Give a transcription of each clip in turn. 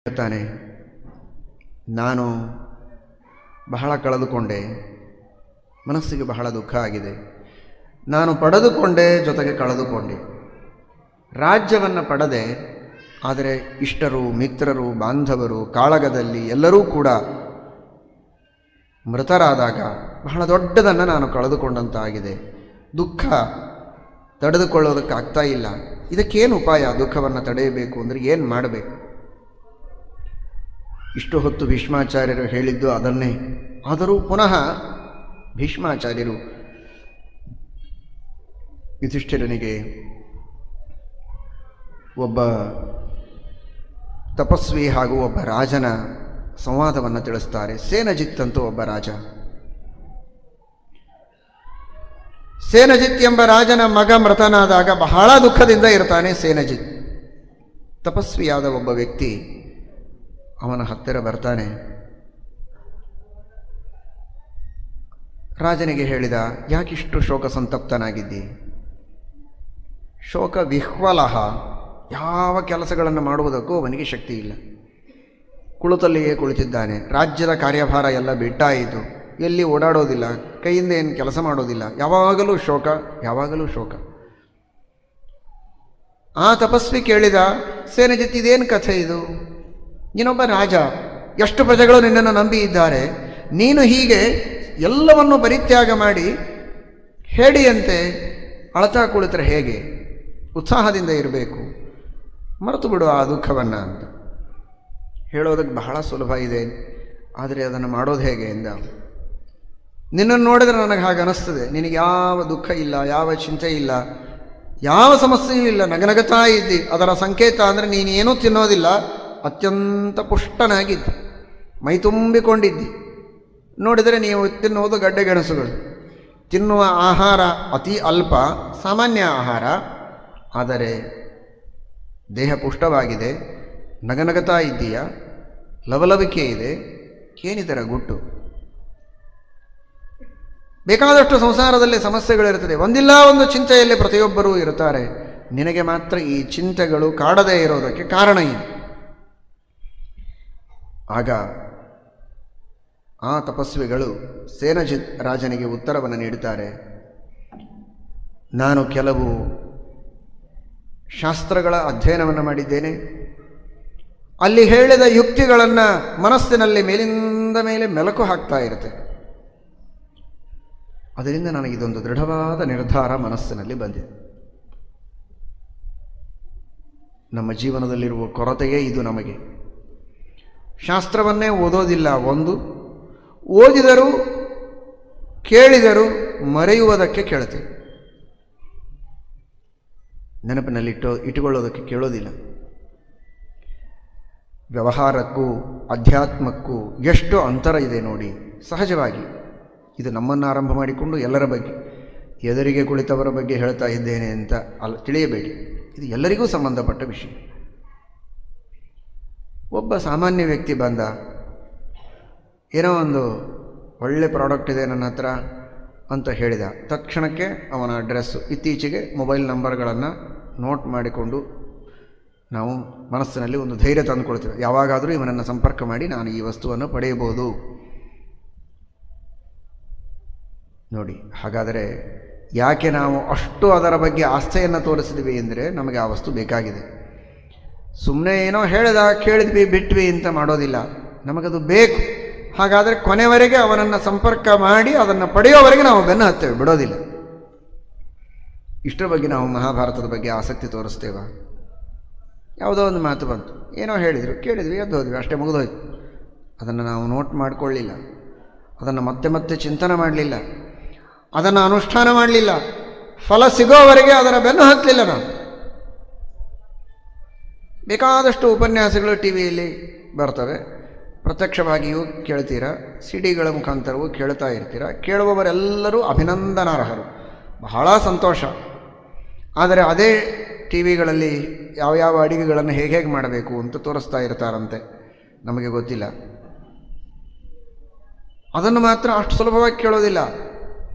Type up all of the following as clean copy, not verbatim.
ಹೇಳ್ತಾನೆ, ನಾನು ಬಹಳ ಕಳೆದುಕೊಂಡೆ, ಮನಸ್ಸಿಗೆ ಬಹಳ ದುಃಖ ಆಗಿದೆ. ನಾನು ಪಡೆದುಕೊಂಡೆ, ಜೊತೆಗೆ ಕಳೆದುಕೊಂಡೆ. ರಾಜ್ಯವನ್ನು ಪಡೆದೆ, ಆದರೆ ಇಷ್ಟರು, ಮಿತ್ರರು, ಬಾಂಧವರು ಕಾಳಗದಲ್ಲಿ ಎಲ್ಲರೂ ಕೂಡ ಮೃತರಾದಾಗ ಬಹಳ ದೊಡ್ಡದನ್ನು ನಾನು ಕಳೆದುಕೊಂಡಂತಾಗಿದೆ. ದುಃಖ ತಡೆದುಕೊಳ್ಳೋದಕ್ಕಾಗ್ತಾ ಇಲ್ಲ. ಇದಕ್ಕೇನು ಉಪಾಯ? ದುಃಖವನ್ನು ತಡೆಯಬೇಕು ಅಂದರೆ ಏನು ಮಾಡಬೇಕು? ಇಷ್ಟು ಹೊತ್ತು ಭೀಷ್ಮಾಚಾರ್ಯರು ಹೇಳಿದ್ದು ಅದನ್ನೇ. ಆದರೂ ಪುನಃ ಭೀಷ್ಮಾಚಾರ್ಯರು ಯುಧಿಷ್ಠಿರನಿಗೆ ಒಬ್ಬ ತಪಸ್ವಿ ಹಾಗೂ ಒಬ್ಬ ರಾಜನ ಸಂವಾದವನ್ನು ತಿಳಿಸ್ತಾರೆ. ಸೇನಜಿತ್ ಅಂತೂ ಒಬ್ಬ ರಾಜ. ಸೇನಜಿತ್ ಎಂಬ ರಾಜನ ಮಗ ಮೃತನಾದಾಗ ಬಹಳ ದುಃಖದಿಂದ ಇರ್ತಾನೆ ಸೇನಜಿತ್. ತಪಸ್ವಿಯಾದ ಒಬ್ಬ ವ್ಯಕ್ತಿ ಅವನ ಹತ್ತಿರ ಬರ್ತಾನೆ. ರಾಜನಿಗೆ ಹೇಳಿದ, ಯಾಕಿಷ್ಟು ಶೋಕ ಸಂತಪ್ತನಾಗಿದ್ದಿ? ಶೋಕ ವಿಹ್ವಲಃ, ಯಾವ ಕೆಲಸಗಳನ್ನು ಮಾಡುವುದಕ್ಕೂ ಅವನಿಗೆ ಶಕ್ತಿ ಇಲ್ಲ. ಕುಳಿತಲ್ಲಿಯೇ ಕುಳಿತಿದ್ದಾನೆ. ರಾಜ್ಯದ ಕಾರ್ಯಭಾರ ಎಲ್ಲ ಬಿಟ್ಟಾಯಿತು. ಎಲ್ಲಿ ಓಡಾಡೋದಿಲ್ಲ, ಕೈಯಿಂದ ಏನು ಕೆಲಸ ಮಾಡೋದಿಲ್ಲ. ಯಾವಾಗಲೂ ಶೋಕ, ಯಾವಾಗಲೂ ಶೋಕ. ಆ ತಪಸ್ವಿ ಕೇಳಿದ, ಸೇನಜಿತ್, ಇದೇನು ಕಥೆ ಇದು? ನೀನೊಬ್ಬ ರಾಜ, ಎಷ್ಟು ಪ್ರಜೆಗಳು ನಿನ್ನನ್ನು ನಂಬಿ ಇದ್ದಾರೆ. ನೀನು ಹೀಗೆ ಎಲ್ಲವನ್ನು ಪರಿತ್ಯಾಗ ಮಾಡಿ ಹೇಡಿಯಂತೆ ಅಳತಾ ಕುಳಿತರೆ ಹೇಗೆ? ಉತ್ಸಾಹದಿಂದ ಇರಬೇಕು, ಮರೆತು ಬಿಡು ಆ ದುಃಖವನ್ನು ಅಂತ. ಹೇಳೋದಕ್ಕೆ ಬಹಳ ಸುಲಭ ಇದೆ, ಆದರೆ ಅದನ್ನು ಮಾಡೋದು ಹೇಗೆ ಎಂದ. ನಿನ್ನನ್ನು ನೋಡಿದರೆ ನನಗೆ ಹಾಗೆ ಅನ್ನಿಸ್ತದೆ, ನಿನಗೆ ಯಾವ ದುಃಖ ಇಲ್ಲ, ಯಾವ ಚಿಂತೆ ಇಲ್ಲ, ಯಾವ ಸಮಸ್ಯೆಯೂ ಇಲ್ಲ, ನಗನಗತಾ ಇದ್ದಿ. ಅದರ ಸಂಕೇತ ಅಂದರೆ ನೀನೇನೂ ತಿನ್ನೋದಿಲ್ಲ, ಅತ್ಯಂತ ಪುಷ್ಟನಾಗಿದ್ದಿ, ಮೈ ತುಂಬಿಕೊಂಡಿದ್ದಿ. ನೋಡಿದರೆ ನೀವು ತಿನ್ನುವುದು ಗಡ್ಡೆ ಗೆಣಸುಗಳು. ತಿನ್ನುವ ಆಹಾರ ಅತಿ ಅಲ್ಪ, ಸಾಮಾನ್ಯ ಆಹಾರ, ಆದರೆ ದೇಹ ಪುಷ್ಟವಾಗಿದೆ, ನಗನಗತಾ ಇದ್ದೀಯ, ಲವಲವಿಕೆ ಇದೆ. ಏನಿದರ ಗುಟ್ಟು? ಬೇಕಾದಷ್ಟು ಸಂಸಾರದಲ್ಲಿ ಸಮಸ್ಯೆಗಳಿರ್ತದೆ, ಒಂದಿಲ್ಲ ಒಂದು ಚಿಂತೆಯಲ್ಲಿ ಪ್ರತಿಯೊಬ್ಬರೂ ಇರುತ್ತಾರೆ. ನಿನಗೆ ಮಾತ್ರ ಈ ಚಿಂತೆಗಳು ಕಾಡದೇ ಇರೋದಕ್ಕೆ ಕಾರಣ ಏನು? ಆಗ ಆ ತಪಸ್ವಿಗಳು ಸೇನಜಿತ್ ರಾಜನಿಗೆ ಉತ್ತರವನ್ನು ನೀಡುತ್ತಾರೆ. ನಾನು ಕೆಲವು ಶಾಸ್ತ್ರಗಳ ಅಧ್ಯಯನವನ್ನು ಮಾಡಿದ್ದೇನೆ. ಅಲ್ಲಿ ಹೇಳಿದ ಯುಕ್ತಿಗಳನ್ನು ಮನಸ್ಸಿನಲ್ಲಿ ಮೇಲಿಂದ ಮೇಲೆ ಮೆಲುಕು ಹಾಕ್ತಾ ಇರುತ್ತೆ. ಅದರಿಂದ ನನಗಿದೊಂದು ದೃಢವಾದ ನಿರ್ಧಾರ ಮನಸ್ಸಿನಲ್ಲಿ ಬಂದಿದೆ. ನಮ್ಮ ಜೀವನದಲ್ಲಿರುವ ಕೊರತೆಯೇ ಇದು. ನಮಗೆ ಶಾಸ್ತ್ರವನ್ನೇ ಓದೋದಿಲ್ಲ. ಒಂದು, ಓದಿದರೂ ಕೇಳಿದರೂ ಮರೆಯುವುದಕ್ಕೆ ಕೇಳ್ತೇವೆ, ನೆನಪಿನಲ್ಲಿ ಇಟ್ಟುಕೊಳ್ಳೋದಕ್ಕೆ ಕೇಳೋದಿಲ್ಲ. ವ್ಯವಹಾರಕ್ಕೂ ಅಧ್ಯಾತ್ಮಕ್ಕೂ ಎಷ್ಟು ಅಂತರ ಇದೆ ನೋಡಿ. ಸಹಜವಾಗಿ ಇದು ನಮ್ಮನ್ನು ಆರಂಭ ಮಾಡಿಕೊಂಡು ಎಲ್ಲರ ಬಗ್ಗೆ, ಎದುರಿಗೆ ಕುಳಿತವರ ಬಗ್ಗೆ ಹೇಳ್ತಾ ಇದ್ದೇನೆ ಅಂತ ತಿಳಿಯಬೇಡಿ. ಇದು ಎಲ್ಲರಿಗೂ ಸಂಬಂಧಪಟ್ಟ ವಿಷಯ. ಒಬ್ಬ ಸಾಮಾನ್ಯ ವ್ಯಕ್ತಿ ಬಂದ, ಏನೋ ಒಂದು ಒಳ್ಳೆ ಪ್ರಾಡಕ್ಟ್ ಇದೆ ನನ್ನ ಹತ್ರ ಅಂತ ಹೇಳಿದ. ತಕ್ಷಣಕ್ಕೆ ಅವನ ಅಡ್ರೆಸ್ಸು, ಇತ್ತೀಚೆಗೆ ಮೊಬೈಲ್ ನಂಬರ್ಗಳನ್ನು ನೋಟ್ ಮಾಡಿಕೊಂಡು ನಾವು ಮನಸ್ಸಿನಲ್ಲಿ ಒಂದು ಧೈರ್ಯ ತಂದುಕೊಳ್ತೇವೆ. ಯಾವಾಗಾದರೂ ಇವನನ್ನು ಸಂಪರ್ಕ ಮಾಡಿ ನಾನು ಈ ವಸ್ತುವನ್ನು ಪಡೆಯಬಹುದು. ನೋಡಿ, ಹಾಗಾದರೆ ಯಾಕೆ ನಾವು ಅಷ್ಟು ಅದರ ಬಗ್ಗೆ ಆಸ್ಥೆಯನ್ನು ತೋರಿಸಿದ್ವಿ ಅಂದರೆ ನಮಗೆ ಆ ವಸ್ತು ಬೇಕಾಗಿದೆ. ಸುಮ್ಮನೆ ಏನೋ ಕೇಳಿದ್ವಿ ಬಿಟ್ವಿ ಅಂತ ಮಾಡೋದಿಲ್ಲ, ನಮಗದು ಬೇಕು. ಹಾಗಾದರೆ ಕೊನೆವರೆಗೆ ಅವನನ್ನು ಸಂಪರ್ಕ ಮಾಡಿ ಅದನ್ನು ಪಡೆಯೋವರೆಗೆ ನಾವು ಬೆನ್ನು ಹತ್ತೇವೆ, ಬಿಡೋದಿಲ್ಲ. ಇಷ್ಟರ ಬಗ್ಗೆ ನಾವು ಮಹಾಭಾರತದ ಬಗ್ಗೆ ಆಸಕ್ತಿ ತೋರಿಸ್ತೇವ? ಯಾವುದೋ ಒಂದು ಮಾತು ಬಂತು, ಏನೋ ಹೇಳಿದರು, ಕೇಳಿದ್ವಿ, ಎದ್ದು ಹೋದ್ವಿ, ಅಷ್ಟೇ, ಮುಗಿದೋಯ್ತು. ಅದನ್ನು ನಾವು ನೋಟ್ ಮಾಡಿಕೊಳ್ಳಲಿಲ್ಲ, ಅದನ್ನು ಮತ್ತೆ ಮತ್ತೆ ಚಿಂತನೆ ಮಾಡಲಿಲ್ಲ, ಅದನ್ನು ಅನುಷ್ಠಾನ ಮಾಡಲಿಲ್ಲ, ಫಲ ಸಿಗೋವರೆಗೆ ಅದರ ಬೆನ್ನು ಹತ್ತಲಿಲ್ಲ ನಾವು. ಬೇಕಾದಷ್ಟು ಉಪನ್ಯಾಸಗಳು ಟಿ ವಿಯಲ್ಲಿ ಬರ್ತವೆ, ಪ್ರತ್ಯಕ್ಷವಾಗಿಯೂ ಕೇಳ್ತೀರಾ, ಸಿಡಿಗಳ ಮುಖಾಂತರವೂ ಕೇಳ್ತಾ ಇರ್ತೀರ. ಕೇಳುವವರೆಲ್ಲರೂ ಅಭಿನಂದನಾರ್ಹರು, ಬಹಳ ಸಂತೋಷ. ಆದರೆ ಅದೇ ಟಿ ವಿಗಳಲ್ಲಿ ಯಾವ ಅಡಿಗೆಗಳನ್ನು ಹೇಗೆ ಮಾಡಬೇಕು ಅಂತ ತೋರಿಸ್ತಾ ಇರ್ತಾರಂತೆ, ನಮಗೆ ಗೊತ್ತಿಲ್ಲ. ಅದನ್ನು ಮಾತ್ರ ಅಷ್ಟು ಸುಲಭವಾಗಿ ಕೇಳೋದಿಲ್ಲ.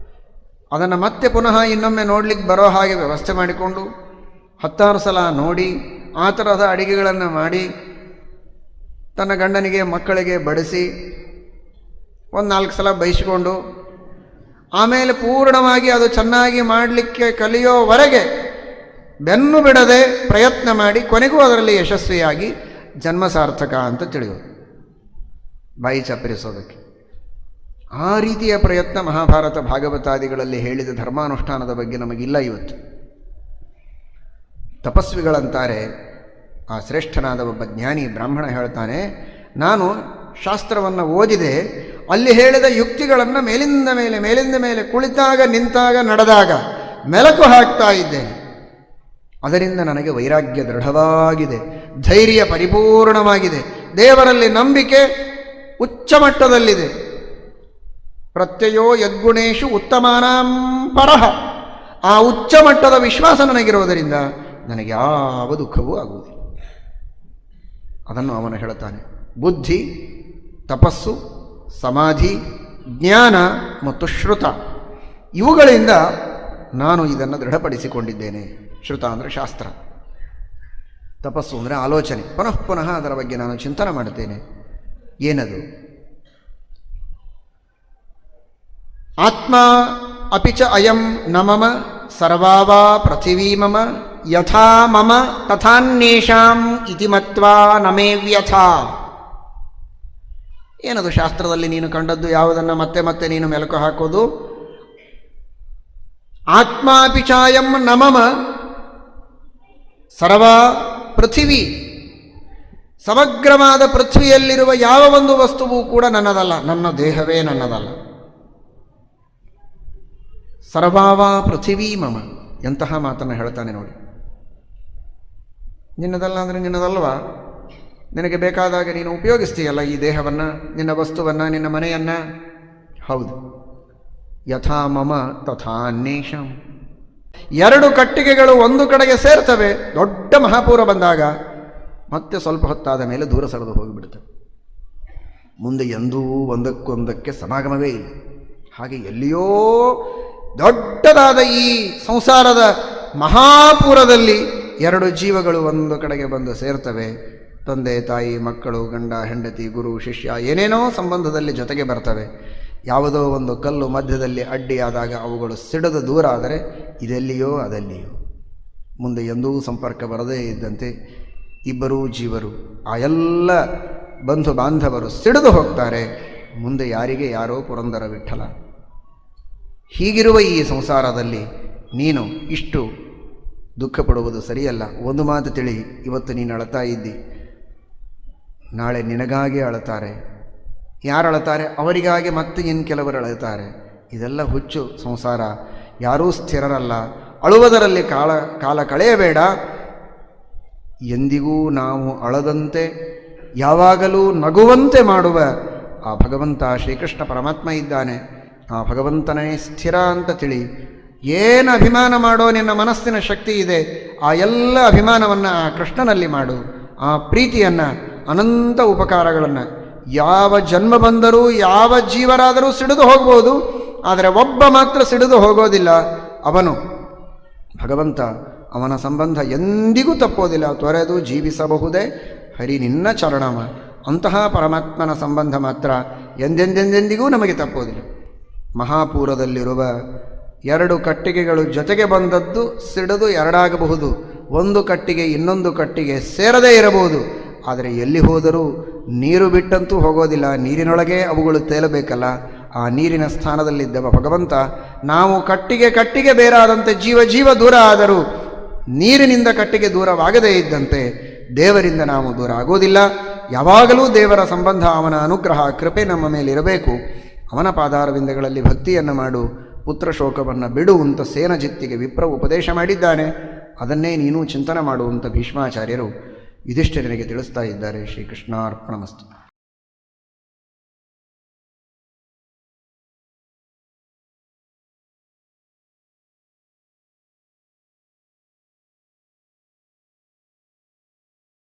ಅದನ್ನು ಮತ್ತೆ ಪುನಃ ಇನ್ನೊಮ್ಮೆ ನೋಡ್ಲಿಕ್ಕೆ ಬರೋ ಹಾಗೆ ವ್ಯವಸ್ಥೆ ಮಾಡಿಕೊಂಡು 10 ಸಲ ನೋಡಿ ಆ ಥರದ ಅಡಿಗೆಗಳನ್ನು ಮಾಡಿ ತನ್ನ ಗಂಡನಿಗೆ ಮಕ್ಕಳಿಗೆ ಬಡಿಸಿ ಒಂದು 4 ಸಲ ಬಯಸಿಕೊಂಡು ಆಮೇಲೆ ಪೂರ್ಣವಾಗಿ ಅದು ಚೆನ್ನಾಗಿ ಮಾಡಲಿಕ್ಕೆ ಕಲಿಯೋವರೆಗೆ ಬೆನ್ನು ಬಿಡದೆ ಪ್ರಯತ್ನ ಮಾಡಿ ಕೊನೆಗೂ ಅದರಲ್ಲಿ ಯಶಸ್ವಿಯಾಗಿ ಜನ್ಮ ಸಾರ್ಥಕ ಅಂತ ತಿಳಿಯೋದು, ಬಾಯಿ ಚಪ್ಪರಿಸೋದಕ್ಕೆ. ಆ ರೀತಿಯ ಪ್ರಯತ್ನ ಮಹಾಭಾರತ ಭಾಗವತಾದಿಗಳಲ್ಲಿ ಹೇಳಿದ ಧರ್ಮಾನುಷ್ಠಾನದ ಬಗ್ಗೆ ನಮಗಿಲ್ಲ ಇವತ್ತು. ತಪಸ್ವಿಗಳಂತಾರೆ, ಆ ಶ್ರೇಷ್ಠನಾದ ಒಬ್ಬ ಜ್ಞಾನಿ ಬ್ರಾಹ್ಮಣ ಹೇಳ್ತಾನೆ, ನಾನು ಶಾಸ್ತ್ರವನ್ನು ಓದಿದೆ, ಅಲ್ಲಿ ಹೇಳಿದ ಯುಕ್ತಿಗಳನ್ನು ಮೇಲಿಂದ ಮೇಲೆ ಕುಳಿತಾಗ ನಿಂತಾಗ ನಡೆದಾಗ ಮೆಲಕು ಹಾಕ್ತಾ ಇದ್ದೇನೆ. ಅದರಿಂದ ನನಗೆ ವೈರಾಗ್ಯ ದೃಢವಾಗಿದೆ, ಧೈರ್ಯ ಪರಿಪೂರ್ಣವಾಗಿದೆ, ದೇವರಲ್ಲಿ ನಂಬಿಕೆ ಉಚ್ಚ ಮಟ್ಟದಲ್ಲಿದೆ. ಪ್ರತ್ಯಯೋ ಯದ್ಗುಣೇಶು ಉತ್ತಮಾನಾಂ ಪರಃ. ಆ ಉಚ್ಚ ಮಟ್ಟದ ವಿಶ್ವಾಸ ನನಗಿರೋದರಿಂದ ನನಗೆ ಯಾವ ದುಃಖವೂ ಆಗುವುದಿಲ್ಲ. ಅದನ್ನು ಅವನು ಹೇಳುತ್ತಾನೆ. ಬುದ್ಧಿ, ತಪಸ್ಸು, ಸಮಾಧಿ, ಜ್ಞಾನ ಮತ್ತು ಶ್ರುತ, ಇವುಗಳಿಂದ ನಾನು ಇದನ್ನು ದೃಢಪಡಿಸಿಕೊಂಡಿದ್ದೇನೆ. ಶ್ರುತ ಅಂದರೆ ಶಾಸ್ತ್ರ, ತಪಸ್ಸು ಅಂದರೆ ಆಲೋಚನೆ, ಪುನಃ ಅದರ ಬಗ್ಗೆ ನಾನು ಚಿಂತನೆ ಮಾಡುತ್ತೇನೆ. ಏನದು? ಆತ್ಮ ಅಪಿಚ ಅಯಂ ನ ಮಮ ಸರ್ವಾವಾ ಪೃಥಿವೀ ಮಮ ಯಥಾ ಮಮ ತಥಾನ್ಯೇಷಾಂ ಇತಿ ಮತ್ವಾ ನಮೇ ವ್ಯಥಾ. ಏನದು ಶಾಸ್ತ್ರದಲ್ಲಿ ನೀನು ಕಂಡದ್ದು? ಯಾವುದನ್ನು ಮತ್ತೆ ಮತ್ತೆ ನೀನು ಮೆಲುಕು ಹಾಕೋದು? ಆತ್ಮಾಪಿಚಾಯಂ ನ ಮಮ ಸರ್ವ ಪೃಥಿವಿ, ಸಮಗ್ರವಾದ ಪೃಥ್ವಿಯಲ್ಲಿರುವ ಯಾವ ಒಂದು ವಸ್ತುವು ಕೂಡ ನನ್ನದಲ್ಲ, ನನ್ನ ದೇಹವೇ ನನ್ನದಲ್ಲ. ಸರ್ವಾವ ಪೃಥಿವೀ ಮಮ, ಎಂತಹ ಮಾತನ್ನು ಹೇಳ್ತಾನೆ ನೋಡಿ. ನಿನ್ನದಲ್ಲ ಅಂದರೆ ನಿನ್ನದಲ್ವಾ? ನಿನಗೆ ಬೇಕಾದಾಗ ನೀನು ಉಪಯೋಗಿಸ್ತೀಯಲ್ಲ ಈ ದೇಹವನ್ನು, ನಿನ್ನ ವಸ್ತುವನ್ನು, ನಿನ್ನ ಮನೆಯನ್ನು. ಹೌದು. ಯಥಾ ಮಮ ತಥಾ ಅನ್ಯೇಷಾಂ. 2 ಕಟ್ಟಿಗೆಗಳು ಒಂದು ಕಡೆಗೆ ಸೇರ್ತವೆ, ದೊಡ್ಡ ಮಹಾಪೂರ ಬಂದಾಗ ಮತ್ತೆ ಸ್ವಲ್ಪ ಹೊತ್ತಾದ ಮೇಲೆ ದೂರ ಸರಿದು ಹೋಗಿಬಿಡುತ್ತವೆ. ಮುಂದೆ ಎಂದೂ ಒಂದಕ್ಕೊಂದಕ್ಕೆ ಸಮಾಗಮವೇ ಇಲ್ಲ. ಹಾಗೆ ಎಲ್ಲಿಯೋ ದೊಡ್ಡದಾದ ಈ ಸಂಸಾರದ ಮಹಾಪೂರದಲ್ಲಿ 2 ಜೀವಗಳು ಒಂದು ಕಡೆಗೆ ಬಂದು ಸೇರ್ತವೆ. ತಂದೆ ತಾಯಿ, ಮಕ್ಕಳು, ಗಂಡ ಹೆಂಡತಿ, ಗುರು ಶಿಷ್ಯ, ಏನೇನೋ ಸಂಬಂಧದಲ್ಲಿ ಜೊತೆಗೆ ಬರ್ತವೆ. ಯಾವುದೋ ಒಂದು ಕಲ್ಲು ಮಧ್ಯದಲ್ಲಿ ಅಡ್ಡಿಯಾದಾಗ ಅವುಗಳು ಸಿಡಿದು ದೂರ ಆದರೆ ಇದೆಲ್ಲಿಯೋ ಅದೆಲ್ಲಿಯೋ. ಮುಂದೆ ಎಂದೂ ಸಂಪರ್ಕ ಬರದೇ ಇದ್ದಂತೆ ಇಬ್ಬರೂ ಜೀವರು, ಆ ಎಲ್ಲ ಬಂಧು ಬಾಂಧವರು ಸಿಡಿದು ಹೋಗ್ತಾರೆ. ಮುಂದೆ ಯಾರಿಗೆ ಯಾರೋ ಪುರಂದರ ವಿಠಲ. ಹೀಗಿರುವ ಈ ಸಂಸಾರದಲ್ಲಿ ನೀನು ಇಷ್ಟು ದುಃಖ ಪಡುವುದು ಸರಿಯಲ್ಲ. ಒಂದು ಮಾತು ತಿಳಿ, ಇವತ್ತು ನೀನು ಅಳತಾ ಇದ್ದಿ, ನಾಳೆ ನಿನಗಾಗಿ ಅಳುತ್ತಾರೆ. ಯಾರು ಅಳುತ್ತಾರೆ? ಅವರಿಗಾಗಿ ಮತ್ತೆ ಇನ್ನು ಕೆಲವರು ಅಳುತ್ತಾರೆ. ಇದೆಲ್ಲ ಹುಚ್ಚು ಸಂಸಾರ. ಯಾರೂ ಸ್ಥಿರರಲ್ಲ. ಅಳುವುದರಲ್ಲಿ ಕಾಲ ಕಳೆಯಬೇಡ. ಎಂದಿಗೂ ನಾವು ಅಳದಂತೆ ಯಾವಾಗಲೂ ನಗುವಂತೆ ಮಾಡುವ ಆ ಭಗವಂತ ಶ್ರೀಕೃಷ್ಣ ಪರಮಾತ್ಮ ಇದ್ದಾನೆ. ಆ ಭಗವಂತನೇ ಸ್ಥಿರ ಅಂತ ತಿಳಿ. ಏನು ಅಭಿಮಾನ ಮಾಡೋ ನಿನ್ನ ಮನಸ್ಸಿನ ಶಕ್ತಿ ಇದೆ, ಆ ಎಲ್ಲ ಅಭಿಮಾನವನ್ನು ಆ ಕೃಷ್ಣನಲ್ಲಿ ಮಾಡು. ಆ ಪ್ರೀತಿಯನ್ನು, ಅನಂತ ಉಪಕಾರಗಳನ್ನು, ಯಾವ ಜನ್ಮ ಬಂದರೂ ಯಾವ ಜೀವರಾದರೂ ಸಿಡಿದು ಹೋಗ್ಬೋದು, ಆದರೆ ಒಬ್ಬ ಮಾತ್ರ ಸಿಡಿದು ಹೋಗೋದಿಲ್ಲ, ಅವನು ಭಗವಂತ. ಅವನ ಸಂಬಂಧ ಎಂದಿಗೂ ತಪ್ಪೋದಿಲ್ಲ. ತೊರೆದು ಜೀವಿಸಬಹುದೇ ಹರಿ ನಿನ್ನ ಚರಣಮ. ಅಂತಹ ಪರಮಾತ್ಮನ ಸಂಬಂಧ ಮಾತ್ರ ಎಂದೆಂದೆಂದೆಂದಿಗೂ ನಮಗೆ ತಪ್ಪೋದಿಲ್ಲ. ಮಹಾಪೂರದಲ್ಲಿರುವ 2 ಕಟ್ಟಿಗೆಗಳು ಜೊತೆಗೆ ಬಂದದ್ದು ಸಿಡಿದು ಎರಡಾಗಬಹುದು. ಒಂದು ಕಟ್ಟಿಗೆ ಇನ್ನೊಂದು ಕಟ್ಟಿಗೆ ಸೇರದೇ ಇರಬಹುದು. ಆದರೆ ಎಲ್ಲಿ ಹೋದರೂ ನೀರು ಬಿಟ್ಟಂತೂ ಹೋಗೋದಿಲ್ಲ. ನೀರಿನೊಳಗೆ ಅವುಗಳು ತೇಲಬೇಕಲ್ಲ. ಆ ನೀರಿನ ಸ್ಥಾನದಲ್ಲಿದ್ದವ ಭಗವಂತ. ನಾವು ಕಟ್ಟಿಗೆ ಬೇರಾದಂತೆ ಜೀವ ದೂರ ಆದರೂ ನೀರಿನಿಂದ ಕಟ್ಟಿಗೆ ದೂರವಾಗದೇ ಇದ್ದಂತೆ ದೇವರಿಂದ ನಾವು ದೂರ ಆಗೋದಿಲ್ಲ. ಯಾವಾಗಲೂ ದೇವರ ಸಂಬಂಧ, ಅವನ ಅನುಗ್ರಹ, ಕೃಪೆ ನಮ್ಮ ಮೇಲಿರಬೇಕು. ಅವನ ಪಾದಾರವಿಂದಗಳಲ್ಲಿ ಭಕ್ತಿಯನ್ನು ಮಾಡು, ಪುತ್ರ ಶೋಕವನ್ನು ಬಿಡು ಅಂತ ಸೇನಜಿತ್ತಿಗೆ ವಿಪ್ರ ಉಪದೇಶ ಮಾಡಿದ್ದಾನೆ. ಅದನ್ನೇ ನೀನು ಚಿಂತನೆ ಮಾಡುವಂಥ ಭೀಷ್ಮಾಚಾರ್ಯರು ಯುಧಿಷ್ಠಿರನಿಗೆ ತಿಳಿಸ್ತಾ ಇದ್ದಾರೆ. ಶ್ರೀಕೃಷ್ಣಾರ್ಪಣಮಸ್ತು.